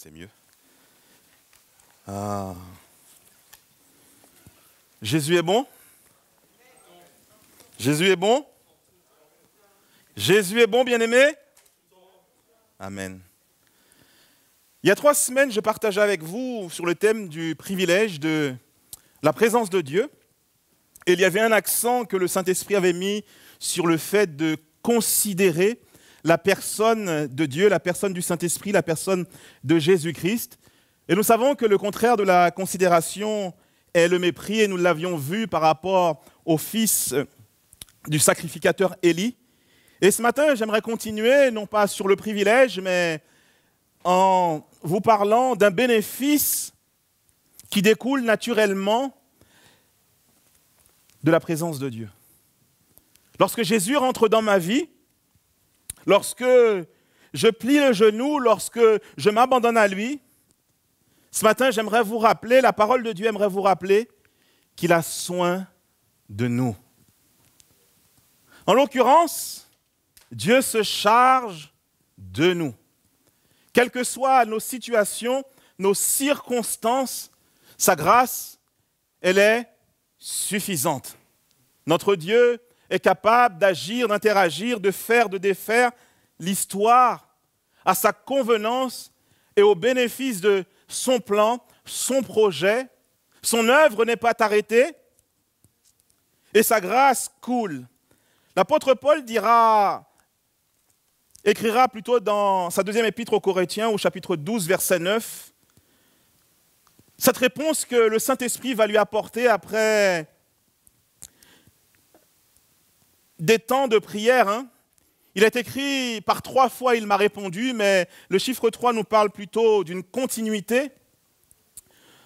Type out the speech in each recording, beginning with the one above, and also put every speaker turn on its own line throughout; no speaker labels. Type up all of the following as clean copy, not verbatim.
c'est mieux. Ah. Jésus est bon? Jésus est bon? Jésus est bon, bien-aimé? Amen. Il y a 3 semaines, je partageais avec vous sur le thème du privilège de la présence de Dieu. Et il y avait un accent que le Saint-Esprit avait mis sur le fait de considérer la personne de Dieu, la personne du Saint-Esprit, la personne de Jésus-Christ. Et nous savons que le contraire de la considération est le mépris, et nous l'avions vu par rapport au fils du sacrificateur Élie. Et ce matin, j'aimerais continuer, non pas sur le privilège, mais en vous parlant d'un bénéfice qui découle naturellement de la présence de Dieu. Lorsque Jésus rentre dans ma vie, lorsque je plie le genou, lorsque je m'abandonne à lui, ce matin, j'aimerais vous rappeler, la parole de Dieu aimerait vous rappeler qu'il a soin de nous. En l'occurrence, Dieu se charge de nous. Quelles que soient nos situations, nos circonstances, sa grâce, elle est suffisante. Notre Dieu est capable d'agir, d'interagir, de faire, de défaire l'histoire à sa convenance et au bénéfice de son plan, son projet. Son œuvre n'est pas arrêtée et sa grâce coule. L'apôtre Paul écrira plutôt dans sa deuxième épître aux Corinthiens, au chapitre 12, verset 9, cette réponse que le Saint-Esprit va lui apporter après des temps de prière. Il est écrit par 3 fois, il m'a répondu, mais le chiffre 3 nous parle plutôt d'une continuité.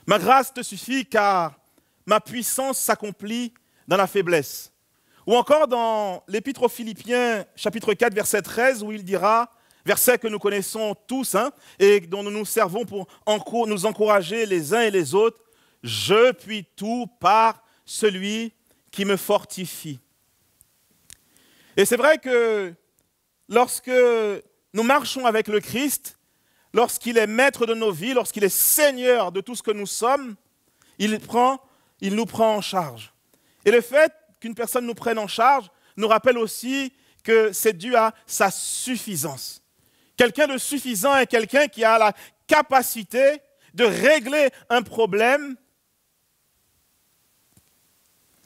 Ma grâce te suffit car ma puissance s'accomplit dans la faiblesse. Ou encore dans l'Épître aux Philippiens, chapitre 4, verset 13, où il dira, verset que nous connaissons tous et dont nous nous servons pour nous encourager les uns et les autres, « Je puis tout par celui qui me fortifie ». Et c'est vrai que lorsque nous marchons avec le Christ, lorsqu'il est maître de nos vies, lorsqu'il est Seigneur de tout ce que nous sommes, il nous prend en charge. Et le fait qu'une personne nous prenne en charge nous rappelle aussi que c'est dû à sa suffisance. Quelqu'un de suffisant est quelqu'un qui a la capacité de régler un problème,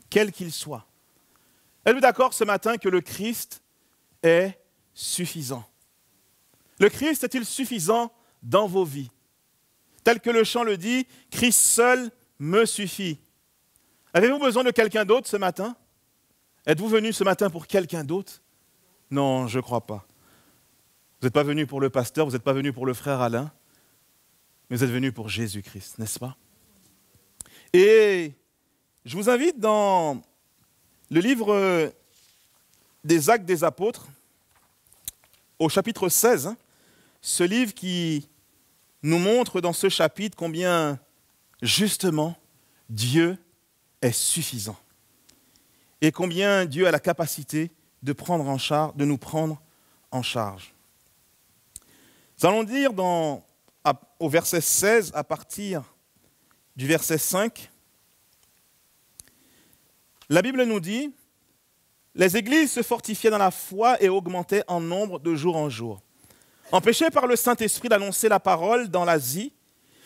quel qu'il soit. Êtes-vous d'accord ce matin que le Christ est suffisant? Le Christ est-il suffisant dans vos vies? Tel que le chant le dit, Christ seul me suffit. Avez-vous besoin de quelqu'un d'autre ce matin? Êtes-vous venu ce matin pour quelqu'un d'autre? Non, je ne crois pas. Vous n'êtes pas venu pour le pasteur, vous n'êtes pas venu pour le frère Alain, mais vous êtes venu pour Jésus-Christ, n'est-ce pas? Et je vous invite dans le livre des Actes des Apôtres, au chapitre 16, ce livre qui nous montre dans ce chapitre combien, justement, Dieu est suffisant. Et combien Dieu a la capacité de nous prendre en charge. Nous allons dire au verset 16, à partir du verset 5, la Bible nous dit « Les églises se fortifiaient dans la foi et augmentaient en nombre de jour en jour. Empêchés par le Saint-Esprit d'annoncer la parole dans l'Asie,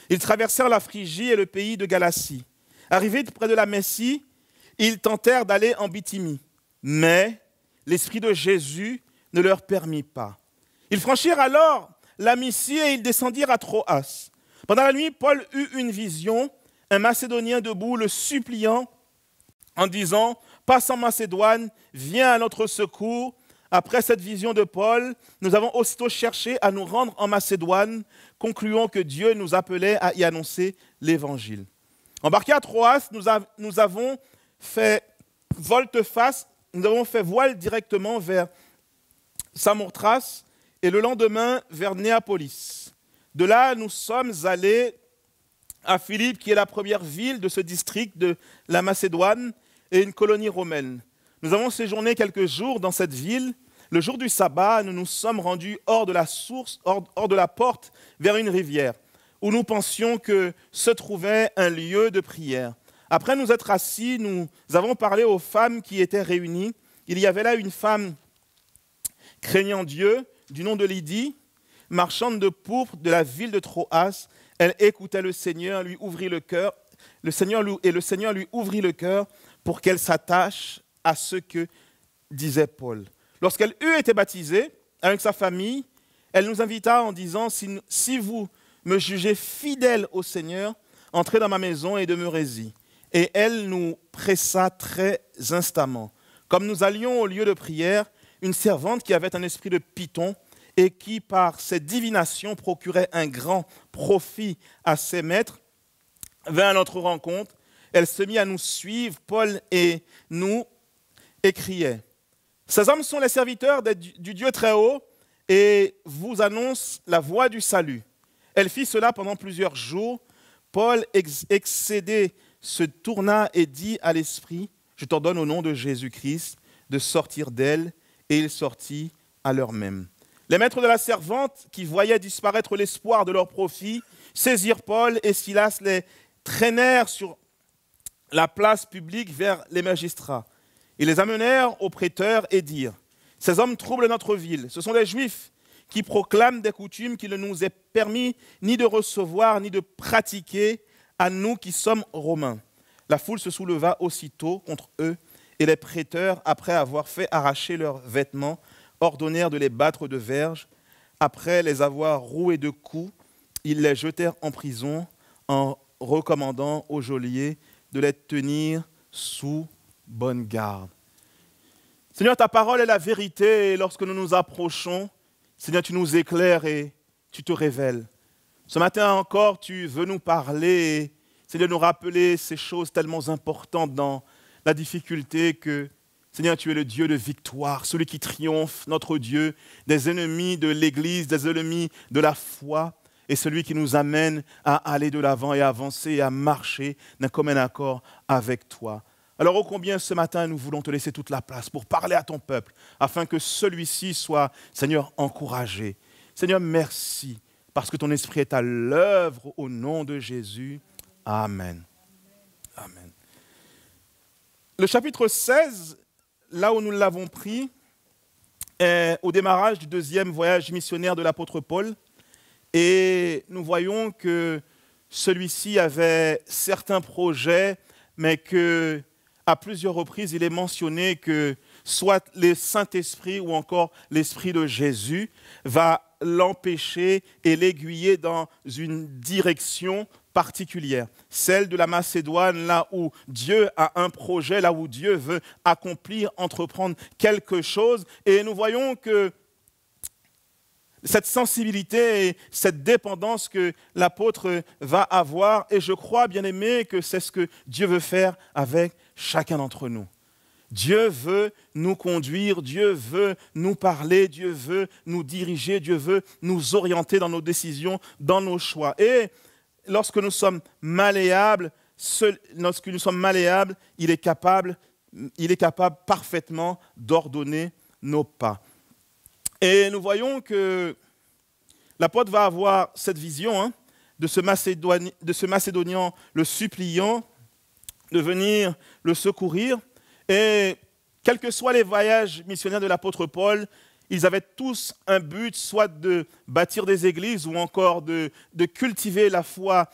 ils traversèrent la Phrygie et le pays de Galatie. Arrivés près de la Messie, ils tentèrent d'aller en Bithynie, mais l'Esprit de Jésus ne leur permit pas. Ils franchirent alors la Mysie et ils descendirent à Troas. Pendant la nuit, Paul eut une vision, un Macédonien debout le suppliant en disant « Passe en Macédoine, viens à notre secours. » Après cette vision de Paul, nous avons aussitôt cherché à nous rendre en Macédoine, concluant que Dieu nous appelait à y annoncer l'Évangile. Embarqués à Troas, nous avons fait volte-face, nous avons fait voile directement vers Samothrace et le lendemain vers Néapolis. De là, nous sommes allés à Philippe, qui est la première ville de ce district de la Macédoine et une colonie romaine. Nous avons séjourné quelques jours dans cette ville. Le jour du sabbat, nous nous sommes rendus hors de la source, hors de la porte, vers une rivière. où nous pensions que se trouvait un lieu de prière. Après nous être assis, nous avons parlé aux femmes qui étaient réunies. Il y avait là une femme craignant Dieu, du nom de Lydie, marchande de pourpre de la ville de Troas. Elle écoutait le Seigneur, lui ouvrit le cœur. Le Seigneur lui ouvrit le cœur pour qu'elle s'attache à ce que disait Paul. Lorsqu'elle eut été baptisée avec sa famille, elle nous invita en disant, si vous me jugez fidèle au Seigneur, entrez dans ma maison et demeurez-y. Et elle nous pressa très instamment. Comme nous allions au lieu de prière, une servante qui avait un esprit de python et qui, par ses divinations, procurait un grand profit à ses maîtres, vint à notre rencontre. Elle se mit à nous suivre, Paul et nous, et criait. Ces hommes sont les serviteurs du Dieu très haut et vous annoncent la voie du salut. Elle fit cela pendant plusieurs jours. Paul, excédé, se tourna et dit à l'esprit, je t'ordonne au nom de Jésus-Christ de sortir d'elle. Et il sortit à l'heure même. Les maîtres de la servante, qui voyaient disparaître l'espoir de leur profit, saisirent Paul et Silas, les traînèrent sur la place publique vers les magistrats. Ils les amenèrent aux prêteurs et dirent, ces hommes troublent notre ville. Ce sont des Juifs qui proclament des coutumes qu'il ne nous est permis ni de recevoir ni de pratiquer à nous qui sommes Romains. La foule se souleva aussitôt contre eux et les prêteurs, après avoir fait arracher leurs vêtements, ordonnèrent de les battre de verges. Après les avoir roués de coups, ils les jetèrent en prison en recommandant au geôlier de les tenir sous bonne garde. Seigneur, ta parole est la vérité et lorsque nous nous approchons, Seigneur, tu nous éclaires et tu te révèles. Ce matin encore, tu veux nous parler et Seigneur, nous rappeler ces choses tellement importantes dans la difficulté que, Seigneur, tu es le Dieu de victoire, celui qui triomphe, notre Dieu, des ennemis de l'Église, des ennemis de la foi, et celui qui nous amène à aller de l'avant et à avancer et à marcher d'un commun accord avec toi. Alors, ô combien ce matin, nous voulons te laisser toute la place pour parler à ton peuple, afin que celui-ci soit, Seigneur, encouragé. Seigneur, merci, parce que ton esprit est à l'œuvre au nom de Jésus. Amen. Amen. Le chapitre 16, là où nous l'avons pris, est au démarrage du deuxième voyage missionnaire de l'apôtre Paul. Et nous voyons que celui-ci avait certains projets, mais qu'à plusieurs reprises, il est mentionné que soit le Saint-Esprit ou encore l'Esprit de Jésus va l'empêcher et l'aiguiller dans une direction particulière, celle de la Macédoine, là où Dieu a un projet, là où Dieu veut accomplir, entreprendre quelque chose. Et nous voyons que cette sensibilité et cette dépendance que l'apôtre va avoir, et je crois, bien aimé, que c'est ce que Dieu veut faire avec chacun d'entre nous. Dieu veut nous conduire, Dieu veut nous parler, Dieu veut nous diriger, Dieu veut nous orienter dans nos décisions, dans nos choix. Et lorsque nous sommes malléables, il est capable parfaitement d'ordonner nos pas. Et nous voyons que l'apôtre va avoir cette vision de ce Macédonien le suppliant de venir le secourir. Et quels que soient les voyages missionnaires de l'apôtre Paul, ils avaient tous un but, soit de bâtir des églises ou encore de cultiver la foi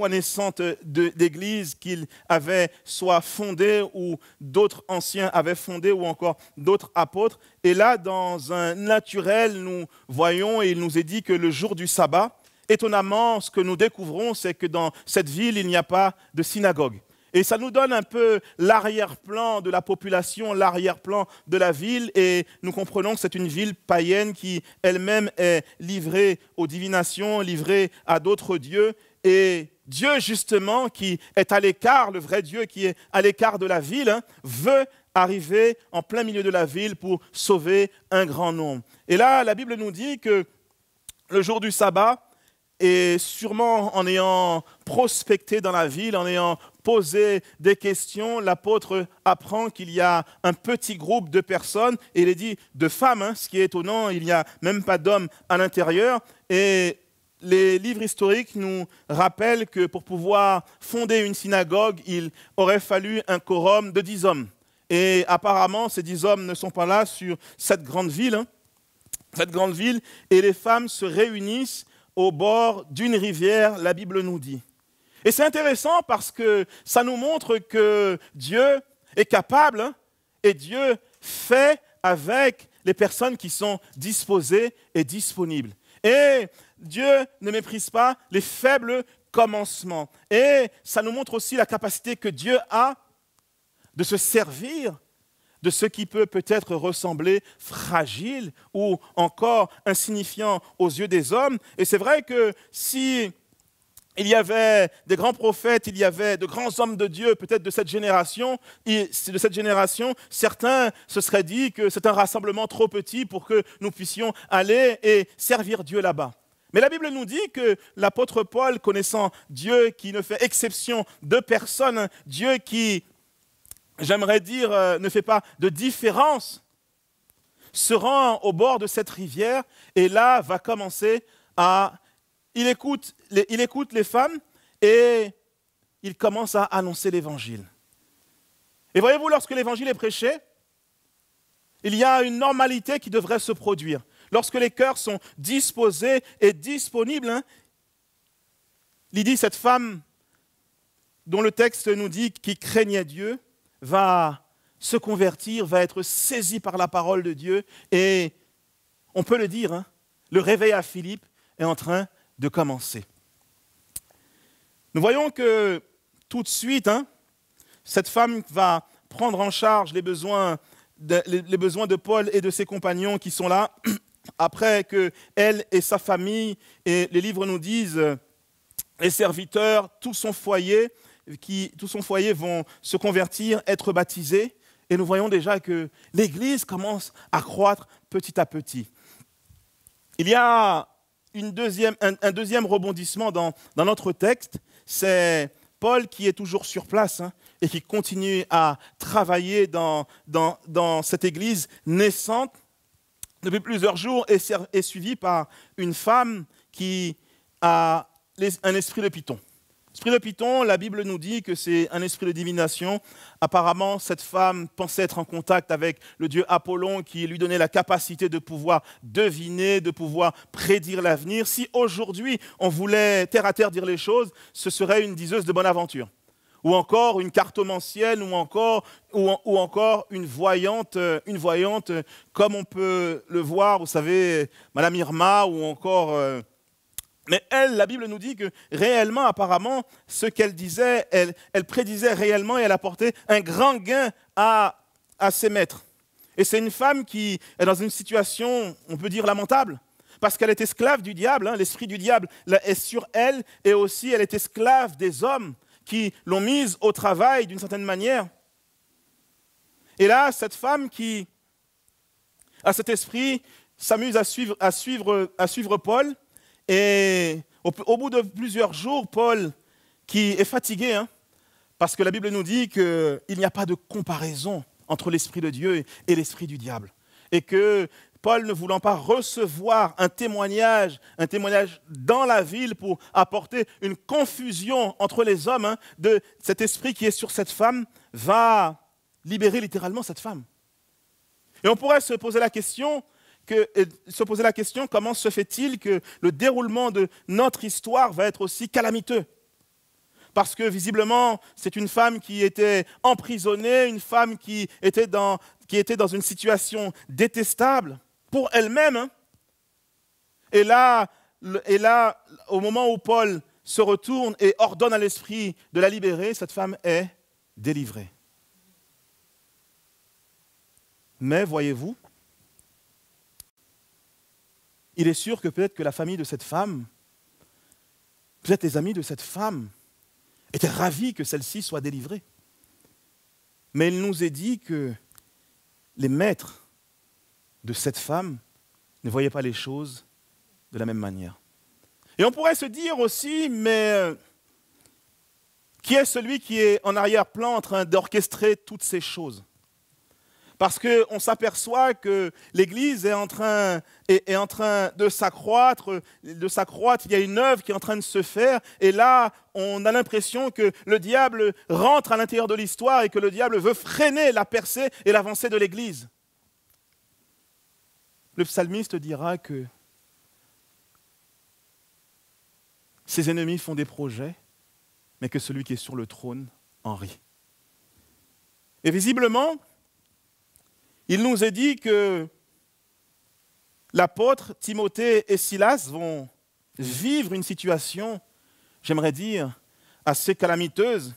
naissante d'églises qu'ils avaient soit fondées ou d'autres anciens avaient fondées ou encore d'autres apôtres. Et là, dans un naturel, nous voyons et il nous est dit que le jour du sabbat, étonnamment, ce que nous découvrons, c'est que dans cette ville, il n'y a pas de synagogue. Et ça nous donne un peu l'arrière-plan de la population, l'arrière-plan de la ville. Et nous comprenons que c'est une ville païenne qui elle-même est livrée aux divinations, livrée à d'autres dieux. Et Dieu, justement, qui est à l'écart, le vrai Dieu qui est à l'écart de la ville, veut arriver en plein milieu de la ville pour sauver un grand nombre. Et là, la Bible nous dit que le jour du sabbat, et sûrement en ayant prospecté dans la ville, en ayant posé des questions, l'apôtre apprend qu'il y a un petit groupe de personnes, et il est dit de femmes, ce qui est étonnant, il n'y a même pas d'hommes à l'intérieur, et les livres historiques nous rappellent que pour pouvoir fonder une synagogue, il aurait fallu un quorum de 10 hommes. Et apparemment, ces 10 hommes ne sont pas là sur cette grande ville. Cette grande ville, et les femmes se réunissent au bord d'une rivière, la Bible nous dit. Et c'est intéressant parce que ça nous montre que Dieu est capable et Dieu fait avec les personnes qui sont disposées et disponibles. Et Dieu ne méprise pas les faibles commencements. Et ça nous montre aussi la capacité que Dieu a de se servir de ce qui peut peut-être ressembler fragile ou encore insignifiant aux yeux des hommes. Et c'est vrai que si il y avait des grands prophètes, il y avait de grands hommes de Dieu, peut-être de cette génération, certains se seraient dit que c'est un rassemblement trop petit pour que nous puissions aller et servir Dieu là-bas. Mais la Bible nous dit que l'apôtre Paul, connaissant Dieu qui ne fait exception de personne, Dieu qui, j'aimerais dire, ne fait pas de différence, se rend au bord de cette rivière et là va commencer à... Il écoute les femmes et il commence à annoncer l'évangile. Et voyez-vous, lorsque l'évangile est prêché, il y a une normalité qui devrait se produire. Lorsque les cœurs sont disposés et disponibles, Lydie, cette femme dont le texte nous dit qui craignait Dieu, va se convertir, va être saisie par la parole de Dieu et on peut le dire, le réveil à Philippe est en train de commencer. Nous voyons que tout de suite, cette femme va prendre en charge les besoins de Paul et de ses compagnons qui sont là, après qu'elle et sa famille, et les livres nous disent, les serviteurs, tout son foyer vont se convertir, être baptisés, et nous voyons déjà que l'Église commence à croître petit à petit. Il y a un deuxième rebondissement dans notre texte, c'est Paul qui est toujours sur place et qui continue à travailler dans cette église naissante depuis plusieurs jours et est suivi par une femme qui a un esprit de python. L'esprit de python, la Bible nous dit que c'est un esprit de divination. Apparemment, cette femme pensait être en contact avec le dieu Apollon qui lui donnait la capacité de pouvoir deviner, de pouvoir prédire l'avenir. Si aujourd'hui, on voulait terre à terre dire les choses, ce serait une diseuse de bonne aventure. Ou encore une cartomancienne, ou encore une voyante comme on peut le voir, vous savez, Madame Irma, ou encore... Mais elle, la Bible nous dit que réellement, apparemment, ce qu'elle disait, elle prédisait réellement et elle apportait un grand gain à ses maîtres. Et c'est une femme qui est dans une situation, on peut dire, lamentable, parce qu'elle est esclave du diable, l'esprit du diable est sur elle, et aussi elle est esclave des hommes qui l'ont mise au travail d'une certaine manière. Et là, cette femme qui a cet esprit s'amuse à suivre Paul. Et au bout de plusieurs jours, Paul, qui est fatigué, parce que la Bible nous dit qu'il n'y a pas de comparaison entre l'Esprit de Dieu et l'Esprit du diable. Et que Paul, ne voulant pas recevoir un témoignage dans la ville pour apporter une confusion entre les hommes, de cet esprit qui est sur cette femme, va libérer littéralement cette femme. Et on pourrait se poser la question, comment se fait-il que le déroulement de notre histoire va être aussi calamiteux? Parce que visiblement, c'est une femme qui était emprisonnée, une femme qui était dans une situation détestable pour elle-même. Et là, au moment où Paul se retourne et ordonne à l'esprit de la libérer, cette femme est délivrée. Mais voyez-vous, il est sûr que peut-être que la famille de cette femme, peut-être les amis de cette femme, étaient ravis que celle-ci soit délivrée. Mais il nous est dit que les maîtres de cette femme ne voyaient pas les choses de la même manière. Et on pourrait se dire aussi, mais qui est celui qui est en arrière-plan en train d'orchestrer toutes ces choses? Parce qu'on s'aperçoit que l'Église est en train de s'accroître, il y a une œuvre qui est en train de se faire, et là, on a l'impression que le diable rentre à l'intérieur de l'histoire et que le diable veut freiner la percée et l'avancée de l'Église. Le psalmiste dira que ses ennemis font des projets, mais que celui qui est sur le trône en rit. Et visiblement, il nous est dit que l'apôtre Timothée et Silas vont vivre une situation, j'aimerais dire, assez calamiteuse,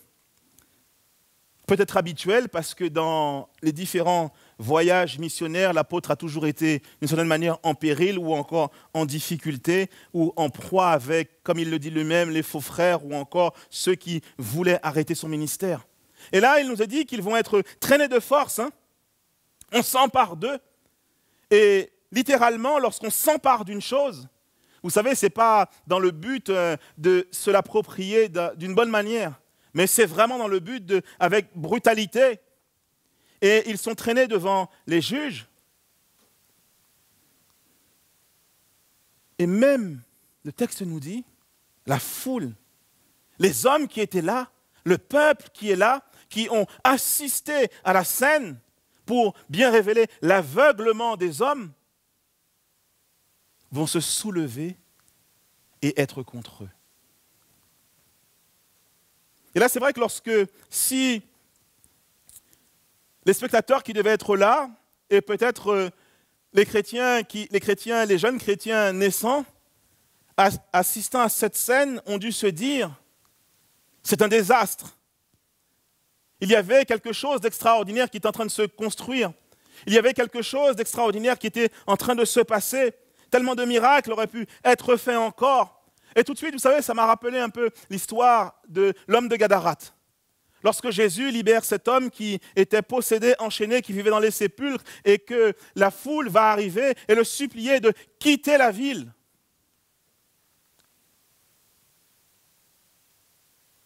peut-être habituelle, parce que dans les différents voyages missionnaires, l'apôtre a toujours été d'une certaine manière en péril ou encore en difficulté ou en proie avec, comme il le dit lui-même, les faux frères ou encore ceux qui voulaient arrêter son ministère. Et là, il nous a dit qu'ils vont être traînés de force, on s'empare d'eux. Et littéralement, lorsqu'on s'empare d'une chose, vous savez, ce n'est pas dans le but de se l'approprier d'une bonne manière, mais c'est vraiment dans le but avec brutalité. Et ils sont traînés devant les juges. Et même, le texte nous dit, la foule, les hommes qui étaient là, le peuple qui est là, qui ont assisté à la scène, pour bien révéler l'aveuglement des hommes, vont se soulever et être contre eux. Et là, c'est vrai que si les spectateurs qui devaient être là, et peut-être les jeunes chrétiens naissants, assistant à cette scène, ont dû se dire, c'est un désastre. Il y avait quelque chose d'extraordinaire qui était en train de se construire. Il y avait quelque chose d'extraordinaire qui était en train de se passer. Tellement de miracles auraient pu être faits encore. Et tout de suite, vous savez, ça m'a rappelé un peu l'histoire de l'homme de Gadarate. Lorsque Jésus libère cet homme qui était possédé, enchaîné, qui vivait dans les sépulcres, et que la foule va arriver et le supplier de quitter la ville.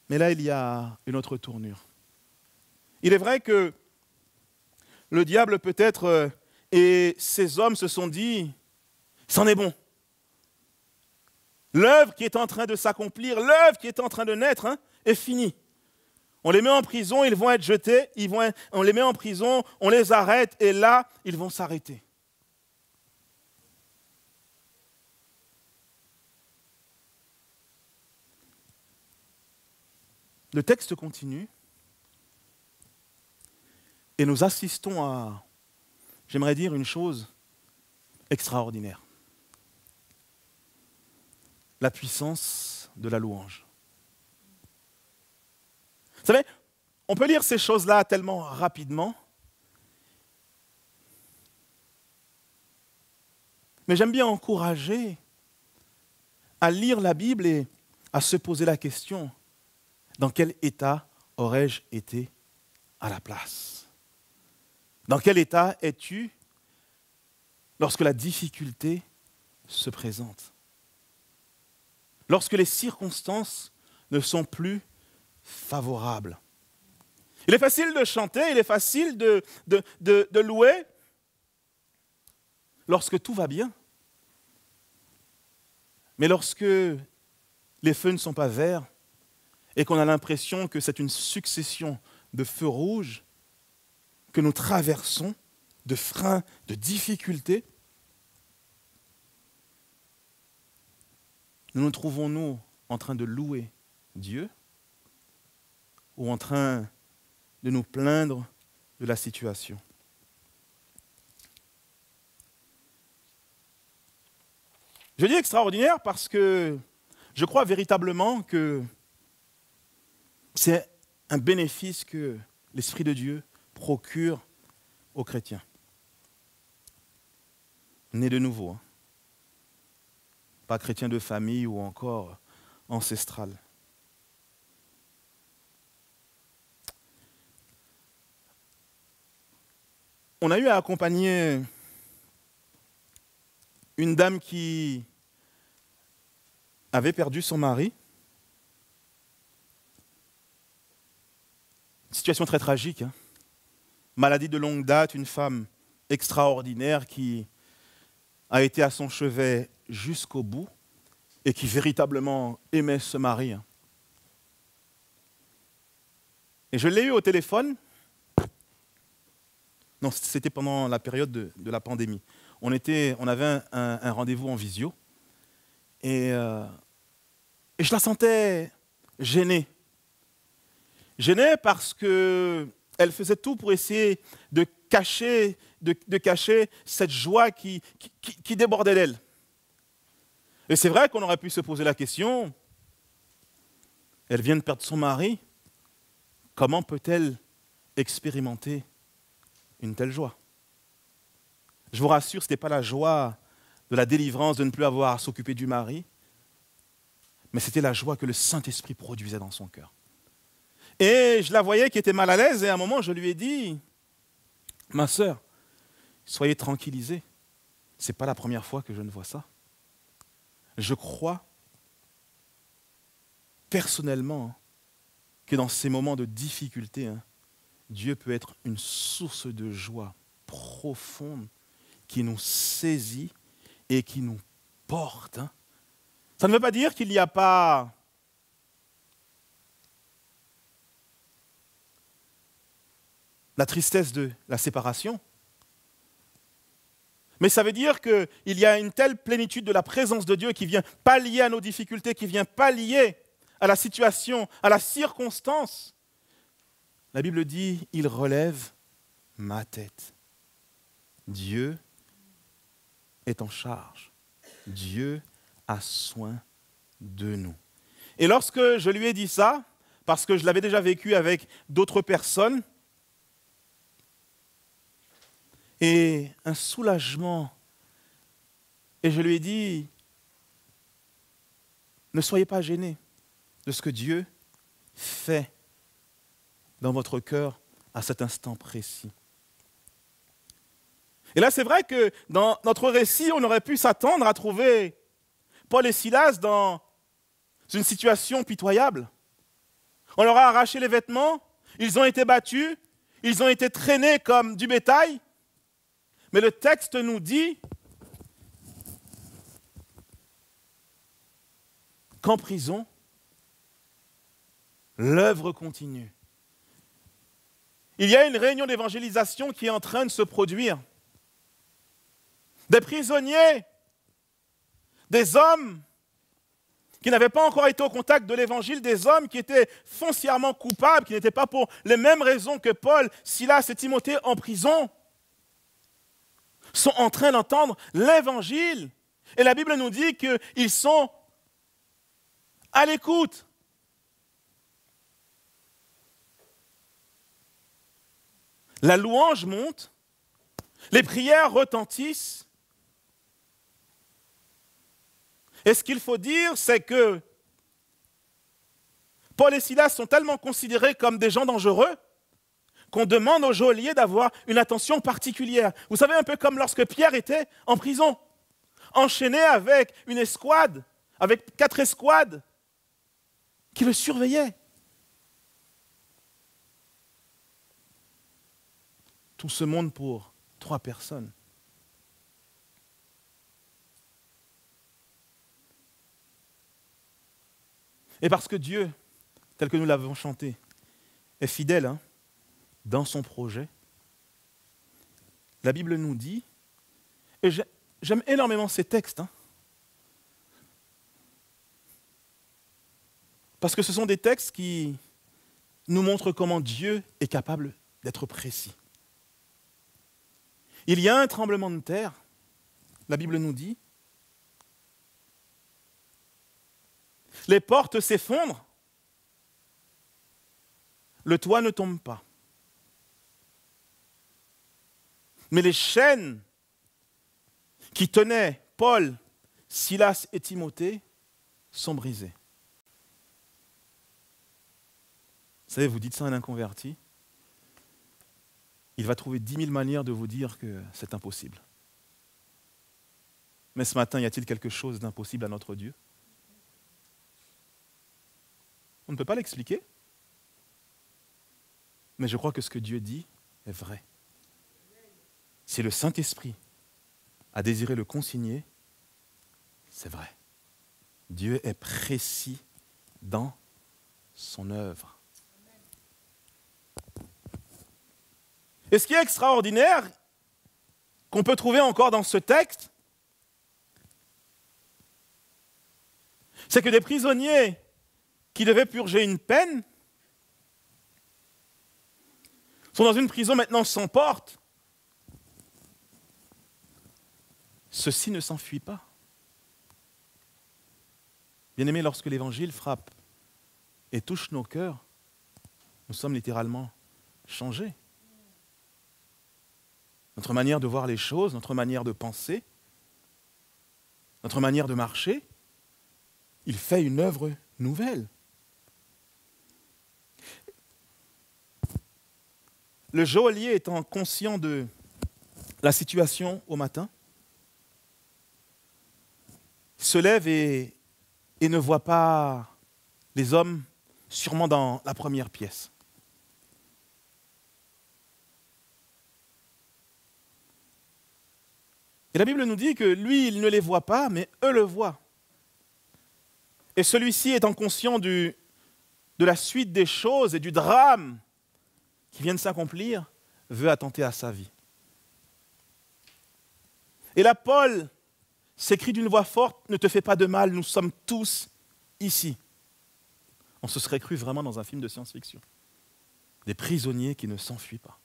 Mais là, il y a une autre tournure. Il est vrai que le diable peut-être et ces hommes se sont dit, c'en est bon. L'œuvre qui est en train de s'accomplir, l'œuvre qui est en train de naître est finie. On les met en prison, ils vont être jetés, on les met en prison, on les arrête et là, ils vont s'arrêter. Le texte continue. Et nous assistons à, j'aimerais dire, une chose extraordinaire. La puissance de la louange. Vous savez, on peut lire ces choses-là tellement rapidement, mais j'aime bien encourager à lire la Bible et à se poser la question, dans quel état aurais-je été à la place ? Dans quel état es-tu lorsque la difficulté se présente? Lorsque les circonstances ne sont plus favorables. Il est facile de chanter, il est facile de louer lorsque tout va bien. Mais lorsque les feux ne sont pas verts et qu'on a l'impression que c'est une succession de feux rouges, que nous traversons, de freins, de difficultés, nous trouvons-nous en train de louer Dieu ou en train de nous plaindre de la situation? Je dis extraordinaire parce que je crois véritablement que c'est un bénéfice que l'Esprit de Dieu procure aux chrétiens. Nés de nouveau, pas chrétiens de famille ou encore ancestral. On a eu à accompagner une dame qui avait perdu son mari. Situation très tragique. maladie de longue date, une femme extraordinaire qui a été à son chevet jusqu'au bout et qui véritablement aimait ce mari. Et je l'ai eu au téléphone. Non, c'était pendant la période de la pandémie. On avait un rendez-vous en visio et je la sentais gênée. Gênée parce qu'elle faisait tout pour essayer de cacher cette joie qui débordait d'elle. Et c'est vrai qu'on aurait pu se poser la question, elle vient de perdre son mari, comment peut-elle expérimenter une telle joie? Je vous rassure, ce n'était pas la joie de la délivrance de ne plus avoir à s'occuper du mari, mais c'était la joie que le Saint-Esprit produisait dans son cœur. Et je la voyais qui était mal à l'aise, et à un moment, je lui ai dit, ma sœur, soyez tranquillisée, ce n'est pas la première fois que je ne vois ça. Je crois personnellement que dans ces moments de difficulté, Dieu peut être une source de joie profonde qui nous saisit et qui nous porte. Ça ne veut pas dire qu'il n'y a pas la tristesse de la séparation, mais ça veut dire qu'il y a une telle plénitude de la présence de Dieu qui vient pallier à nos difficultés, qui vient pallier à la situation, à la circonstance. La Bible dit, il relève ma tête. Dieu est en charge. Dieu a soin de nous. Et lorsque je lui ai dit ça, parce que je l'avais déjà vécu avec d'autres personnes, et un soulagement, et je lui ai dit, ne soyez pas gênés de ce que Dieu fait dans votre cœur à cet instant précis. Et là, c'est vrai que dans notre récit, on aurait pu s'attendre à trouver Paul et Silas dans une situation pitoyable. On leur a arraché les vêtements, ils ont été battus, ils ont été traînés comme du bétail. Mais le texte nous dit qu'en prison, l'œuvre continue. Il y a une réunion d'évangélisation qui est en train de se produire. Des prisonniers, des hommes qui n'avaient pas encore été au contact de l'évangile, des hommes qui étaient foncièrement coupables, qui n'étaient pas pour les mêmes raisons que Paul, Silas et Timothée en prison, sont en train d'entendre l'évangile. Et la Bible nous dit qu'ils sont à l'écoute. La louange monte, les prières retentissent. Et ce qu'il faut dire, c'est que Paul et Silas sont tellement considérés comme des gens dangereux qu'on demande au geôlier d'avoir une attention particulière. Vous savez, un peu comme lorsque Pierre était en prison, enchaîné avec une escouade, avec 4 escouades qui le surveillaient. Tout ce monde pour 3 personnes. Et parce que Dieu, tel que nous l'avons chanté, est fidèle dans son projet, la Bible nous dit, et j'aime énormément ces textes, parce que ce sont des textes qui nous montrent comment Dieu est capable d'être précis. Il y a un tremblement de terre, la Bible nous dit, les portes s'effondrent, le toit ne tombe pas. Mais les chaînes qui tenaient Paul, Silas et Timothée sont brisées. Vous savez, vous dites ça à un inconverti, il va trouver 10 000 manières de vous dire que c'est impossible. Mais ce matin, y a-t-il quelque chose d'impossible à notre Dieu? On ne peut pas l'expliquer. Mais je crois que ce que Dieu dit est vrai. Si le Saint-Esprit a désiré le consigner, c'est vrai. Dieu est précis dans son œuvre. Et ce qui est extraordinaire, qu'on peut trouver encore dans ce texte, c'est que des prisonniers qui devaient purger une peine sont dans une prison maintenant sans porte. Ceux-ci ne s'enfuient pas. Bien-aimés, lorsque l'Évangile frappe et touche nos cœurs, nous sommes littéralement changés. Notre manière de voir les choses, notre manière de penser, notre manière de marcher, il fait une œuvre nouvelle. Le geôlier étant conscient de la situation au matin, se lève et ne voit pas les hommes sûrement dans la première pièce. Et la Bible nous dit que lui, il ne les voit pas, mais eux le voient. Et celui-ci étant conscient de la suite des choses et du drame qui vient de s'accomplir, veut attenter à sa vie. Et là, Paul s'écrie d'une voix forte, « Ne te fais pas de mal, nous sommes tous ici. » On se serait cru vraiment dans un film de science-fiction. Des prisonniers qui ne s'enfuient pas.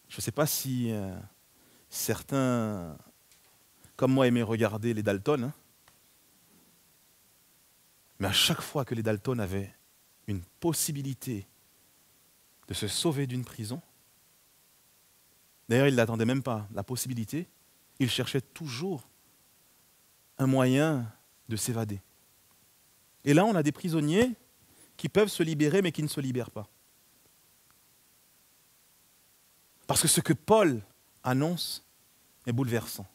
Je ne sais pas si certains, comme moi, aimaient regarder les Dalton, mais à chaque fois que les Dalton avaient une possibilité de se sauver d'une prison, d'ailleurs, ils ne l'attendaient même pas, la possibilité, ils cherchaient toujours un moyen de s'évader. Et là, on a des prisonniers qui peuvent se libérer, mais qui ne se libèrent pas. Parce que ce que Paul annonce est bouleversant.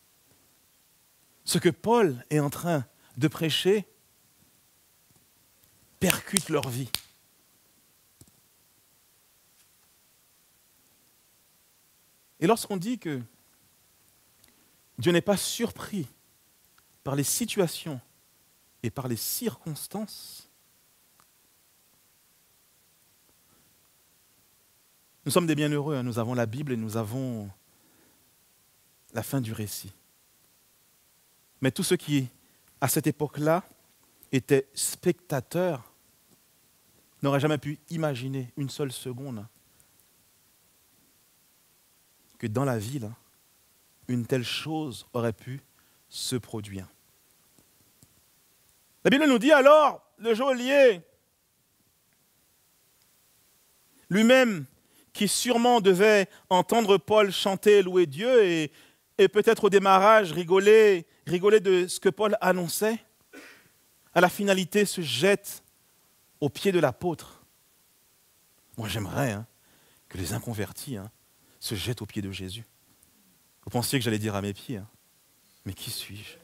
Ce que Paul est en train de prêcher percute leur vie. Et lorsqu'on dit que Dieu n'est pas surpris par les situations et par les circonstances, nous sommes des bienheureux, nous avons la Bible et nous avons la fin du récit. Mais tous ceux qui, à cette époque-là, étaient spectateurs, n'auraient jamais pu imaginer une seule seconde que dans la ville, une telle chose aurait pu se produire. La Bible nous dit alors, le geôlier, lui-même, qui sûrement devait entendre Paul chanter et louer Dieu et peut-être au démarrage rigoler de ce que Paul annonçait, à la finalité se jette aux pieds de l'apôtre. Moi j'aimerais que les inconvertis se jettent aux pieds de Jésus. Vous pensiez que j'allais dire à mes pieds, mais qui suis-je?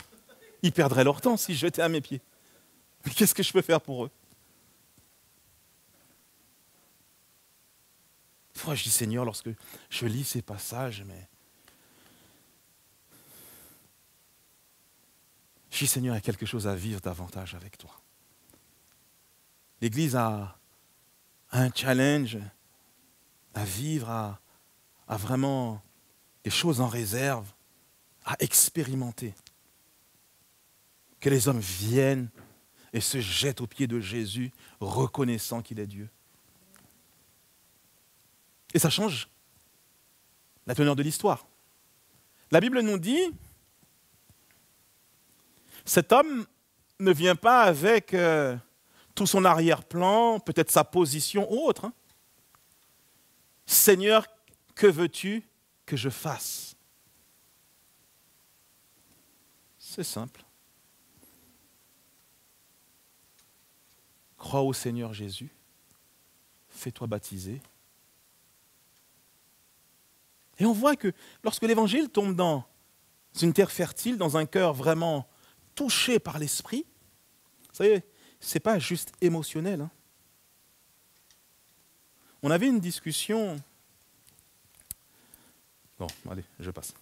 Ils perdraient leur temps s'ils jetaient à mes pieds. Mais qu'est-ce que je peux faire pour eux? Je dis Seigneur, lorsque je lis ces passages, mais je dis Seigneur, il y a quelque chose à vivre davantage avec toi. L'Église a un challenge à vivre, à vraiment des choses en réserve, à expérimenter. Que les hommes viennent et se jettent aux pieds de Jésus, reconnaissant qu'il est Dieu. Et ça change la teneur de l'histoire. La Bible nous dit, cet homme ne vient pas avec tout son arrière-plan, peut-être sa position ou autre. Seigneur, que veux-tu que je fasse? C'est simple. Crois au Seigneur Jésus, fais-toi baptiser. Et on voit que lorsque l'Évangile tombe dans une terre fertile, dans un cœur vraiment touché par l'Esprit, vous savez, ce n'est pas juste émotionnel. On avait une discussion. Bon, allez, je passe.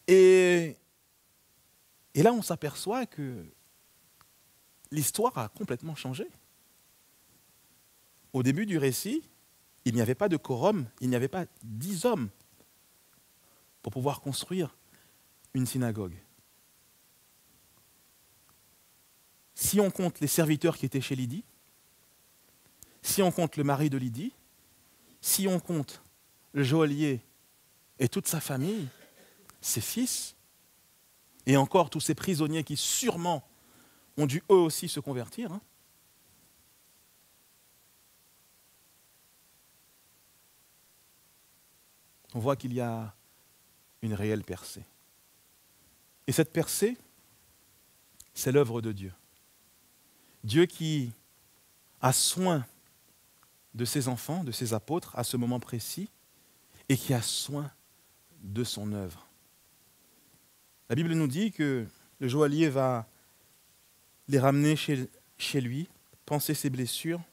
Et là, on s'aperçoit que l'histoire a complètement changé. Au début du récit, il n'y avait pas de quorum, il n'y avait pas 10 hommes pour pouvoir construire une synagogue. Si on compte les serviteurs qui étaient chez Lydie, si on compte le mari de Lydie, si on compte le joaillier et toute sa famille, ses fils, et encore tous ces prisonniers qui sûrement ont dû eux aussi se convertir, on voit qu'il y a une réelle percée. Et cette percée, c'est l'œuvre de Dieu. Dieu qui a soin de ses enfants, de ses apôtres, à ce moment précis, et qui a soin de son œuvre. La Bible nous dit que le joaillier va les ramener chez lui, panser ses blessures,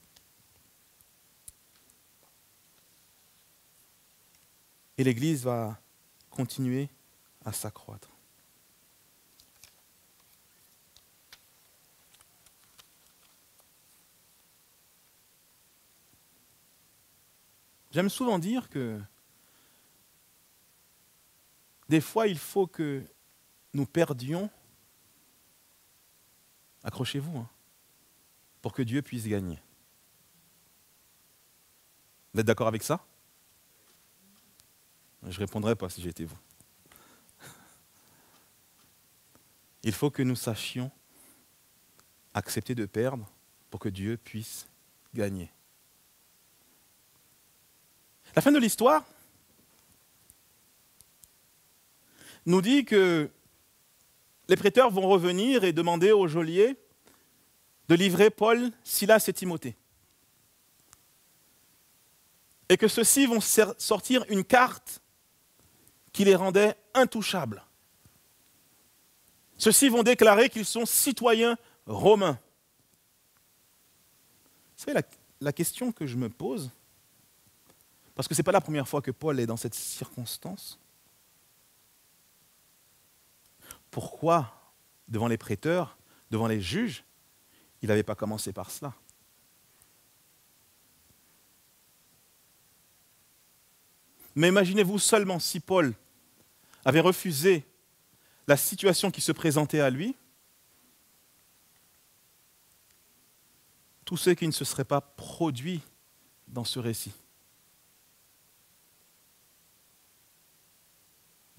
et l'Église va continuer à s'accroître. J'aime souvent dire que des fois, il faut que nous perdions, accrochez-vous, pour que Dieu puisse gagner. Vous êtes d'accord avec ça? Je ne répondrai pas si j'étais vous. Il faut que nous sachions accepter de perdre pour que Dieu puisse gagner. La fin de l'histoire nous dit que les prêteurs vont revenir et demander au geôlier de livrer Paul, Silas et Timothée. Et que ceux-ci vont sortir une carte qui les rendait intouchables. Ceux-ci vont déclarer qu'ils sont citoyens romains. Vous savez, la question que je me pose, parce que ce n'est pas la première fois que Paul est dans cette circonstance, pourquoi, devant les prêteurs, devant les juges, il n'avait pas commencé par cela? Mais imaginez-vous seulement si Paul avait refusé la situation qui se présentait à lui, tout ce qui ne se serait pas produit dans ce récit.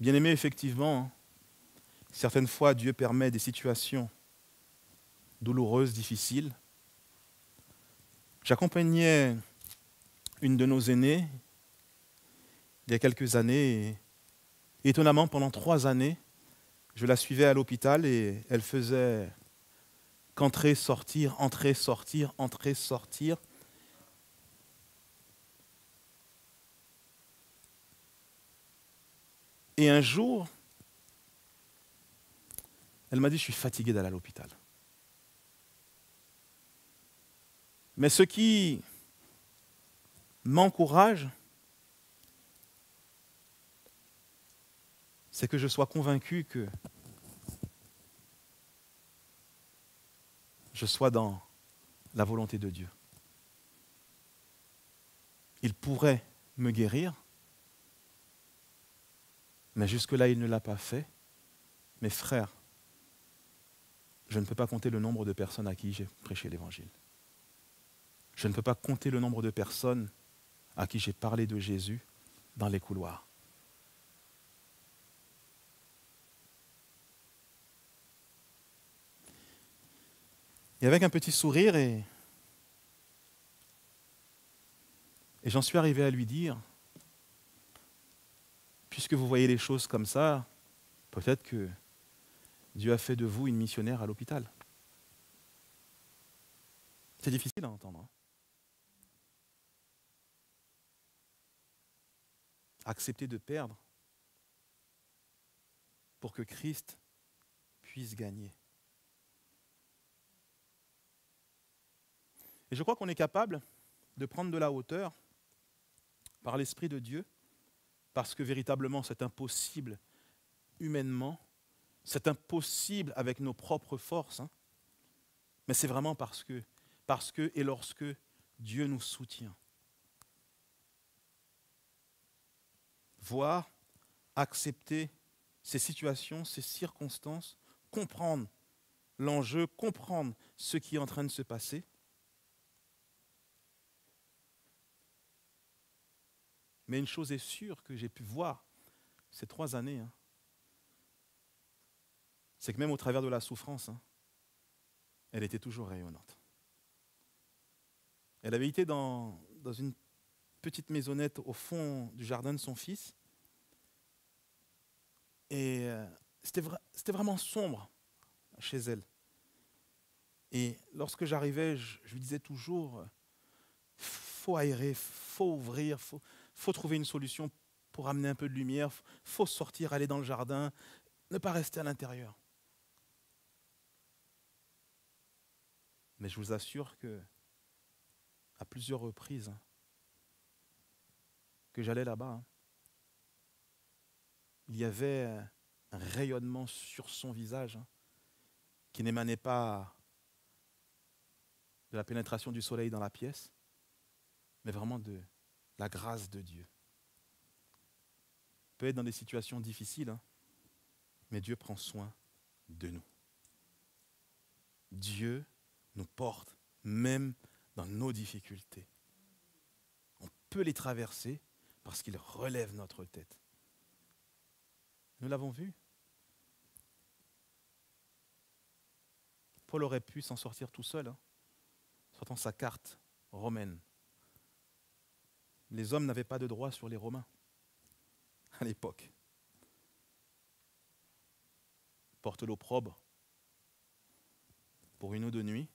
Bien aimé, effectivement, certaines fois Dieu permet des situations douloureuses, difficiles. J'accompagnais une de nos aînées il y a quelques années et étonnamment, pendant 3 années, je la suivais à l'hôpital et elle faisait qu'entrer, sortir, entrer, sortir, entrer, sortir. Et un jour, elle m'a dit, je suis fatiguée d'aller à l'hôpital. Mais ce qui m'encourage, c'est que je sois convaincu que je sois dans la volonté de Dieu. Il pourrait me guérir, mais jusque-là, il ne l'a pas fait. Mes frères, je ne peux pas compter le nombre de personnes à qui j'ai prêché l'Évangile. Je ne peux pas compter le nombre de personnes à qui j'ai parlé de Jésus dans les couloirs. Et avec un petit sourire, et j'en suis arrivé à lui dire, puisque vous voyez les choses comme ça, peut-être que Dieu a fait de vous une missionnaire à l'hôpital. C'est difficile à entendre. Accepter de perdre pour que Christ puisse gagner. Et je crois qu'on est capable de prendre de la hauteur par l'Esprit de Dieu, parce que véritablement c'est impossible humainement, c'est impossible avec nos propres forces, hein. Mais c'est vraiment parce que et lorsque Dieu nous soutient. Voir, accepter ces situations, ces circonstances, comprendre l'enjeu, comprendre ce qui est en train de se passer. Mais une chose est sûre que j'ai pu voir ces 3 années, hein, c'est que même au travers de la souffrance, hein, elle était toujours rayonnante. Elle avait été dans une petite maisonnette au fond du jardin de son fils. Et c'était vraiment sombre chez elle. Et lorsque j'arrivais, je lui disais toujours, faut aérer, faut ouvrir, faut trouver une solution pour amener un peu de lumière, faut sortir, aller dans le jardin, ne pas rester à l'intérieur. Mais je vous assure que, à plusieurs reprises, hein, que j'allais là-bas, hein, il y avait un rayonnement sur son visage, hein, qui n'émanait pas de la pénétration du soleil dans la pièce, mais vraiment de la grâce de Dieu. On peut être dans des situations difficiles, hein, mais Dieu prend soin de nous. Dieu nous porte même dans nos difficultés. On peut les traverser parce qu'il relève notre tête. Nous l'avons vu. Paul aurait pu s'en sortir tout seul, hein, sortant sa carte romaine. Les hommes n'avaient pas de droit sur les Romains à l'époque. Porte l'opprobre pour une ou 2 nuits.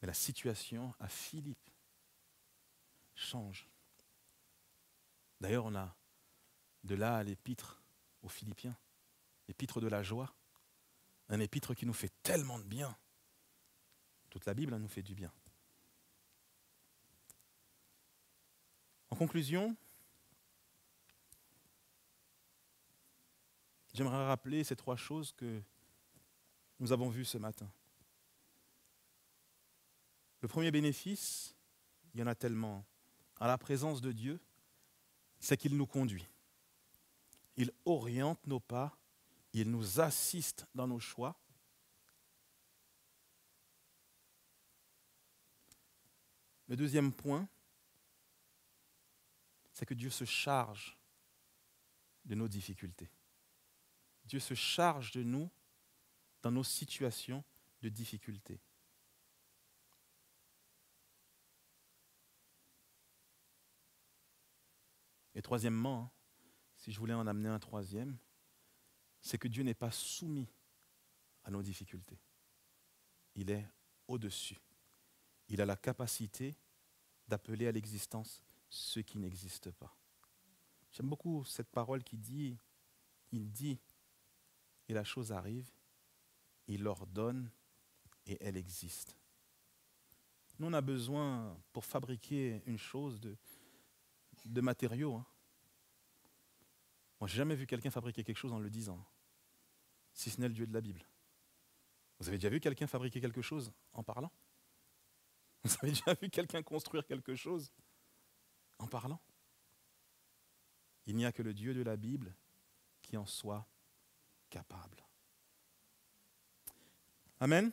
Mais la situation à Philippe change. D'ailleurs, on a de là à l'épître aux Philippiens, l'épître de la joie, un épître qui nous fait tellement de bien. Toute la Bible nous fait du bien. En conclusion, j'aimerais rappeler ces 3 choses que nous avons vues ce matin. Le premier bénéfice, il y en a tellement, à la présence de Dieu, c'est qu'il nous conduit. Il oriente nos pas, il nous assiste dans nos choix. Le deuxième point, c'est que Dieu se charge de nos difficultés. Dieu se charge de nous dans nos situations de difficulté. Et troisièmement, hein, si je voulais en amener un troisième, c'est que Dieu n'est pas soumis à nos difficultés. Il est au-dessus. Il a la capacité d'appeler à l'existence ce qui n'existe pas. J'aime beaucoup cette parole qui dit, il dit, et la chose arrive, il ordonne et elle existe. Nous, on a besoin, pour fabriquer une chose, de matériaux. Hein. Moi, je n'ai jamais vu quelqu'un fabriquer quelque chose en le disant, si ce n'est le Dieu de la Bible. Vous avez déjà vu quelqu'un fabriquer quelque chose en parlant? Vous avez déjà vu quelqu'un construire quelque chose en parlant? Il n'y a que le Dieu de la Bible qui en soit capable. Amen.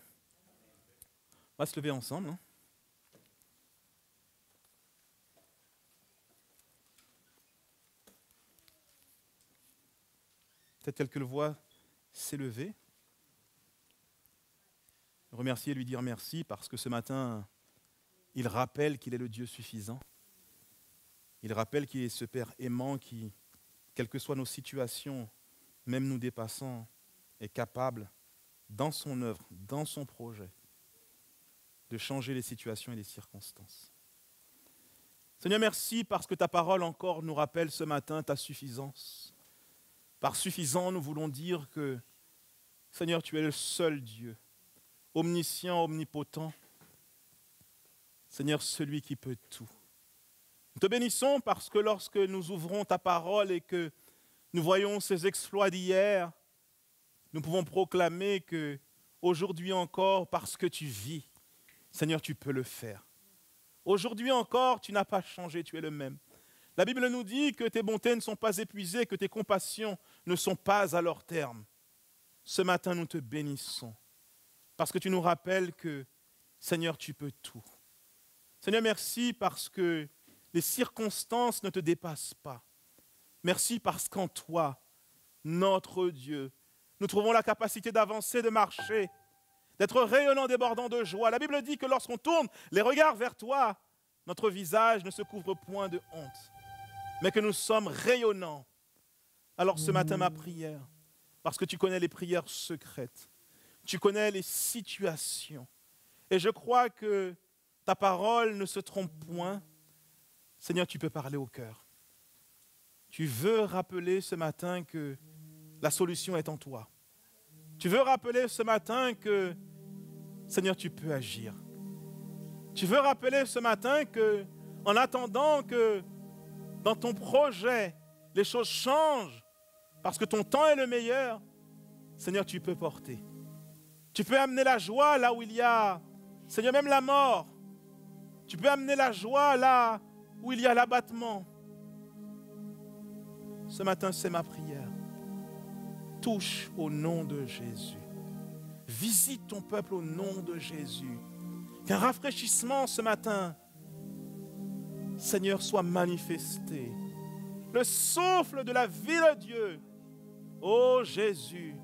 On va se lever ensemble. Hein. Peut-être quelques voix s'élever. Remercier et lui dire merci parce que ce matin, il rappelle qu'il est le Dieu suffisant. Il rappelle qu'il est ce Père aimant qui, quelles que soient nos situations, même nous dépassant, est capable, dans son œuvre, dans son projet, de changer les situations et les circonstances. Seigneur, merci parce que ta parole encore nous rappelle ce matin ta suffisance. Par suffisant, nous voulons dire que, Seigneur, tu es le seul Dieu, omniscient, omnipotent, Seigneur, celui qui peut tout. Nous te bénissons parce que lorsque nous ouvrons ta parole et que nous voyons ces exploits d'hier, nous pouvons proclamer que aujourd'hui encore, parce que tu vis, Seigneur, tu peux le faire. Aujourd'hui encore, tu n'as pas changé, tu es le même. La Bible nous dit que tes bontés ne sont pas épuisées, que tes compassions ne sont pas à leur terme. Ce matin, nous te bénissons parce que tu nous rappelles que, Seigneur, tu peux tout. Seigneur, merci parce que les circonstances ne te dépassent pas. Merci parce qu'en toi, notre Dieu, nous trouvons la capacité d'avancer, de marcher, d'être rayonnant, débordant de joie. La Bible dit que lorsqu'on tourne les regards vers toi, notre visage ne se couvre point de honte, mais que nous sommes rayonnants. Alors ce matin, ma prière, parce que tu connais les prières secrètes, tu connais les situations, et je crois que ta parole ne se trompe point. Seigneur, tu peux parler au cœur. Tu veux rappeler ce matin que la solution est en toi. Tu veux rappeler ce matin que, Seigneur, tu peux agir. Tu veux rappeler ce matin que, en attendant que dans ton projet, les choses changent, parce que ton temps est le meilleur, Seigneur, tu peux porter. Tu peux amener la joie là où il y a, Seigneur, même la mort. Tu peux amener la joie là où il y a l'abattement. Ce matin, c'est ma prière. Touche au nom de Jésus. Visite ton peuple au nom de Jésus. Qu'un rafraîchissement ce matin, Seigneur, soit manifesté. Le souffle de la vie de Dieu. Ô Jésus.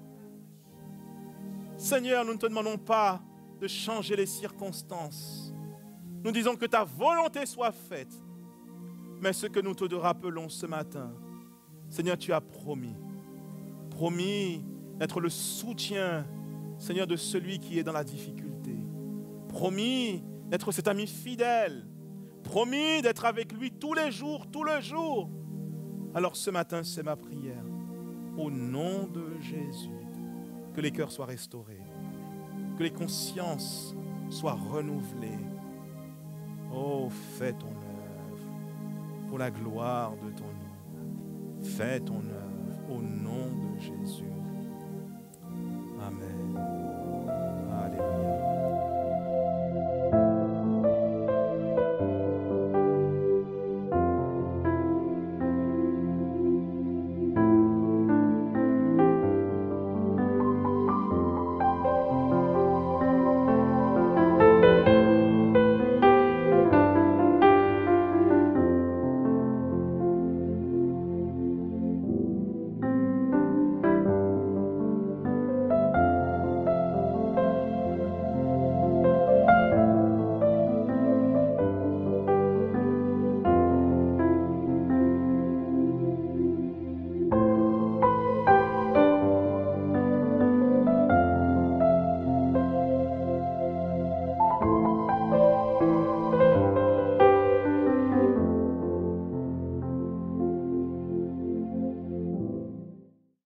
Seigneur, nous ne te demandons pas de changer les circonstances. Nous disons que ta volonté soit faite. Mais ce que nous te rappelons ce matin, Seigneur, tu as promis d'être le soutien, Seigneur, de celui qui est dans la difficulté. Promis d'être cet ami fidèle. Promis d'être avec lui tous les jours, tout le jour. Alors ce matin, c'est ma prière. Au nom de Jésus, que les cœurs soient restaurés, que les consciences soient renouvelées. Oh, fais ton œuvre pour la gloire de ton nom. Fais ton œuvre au nom de Jésus.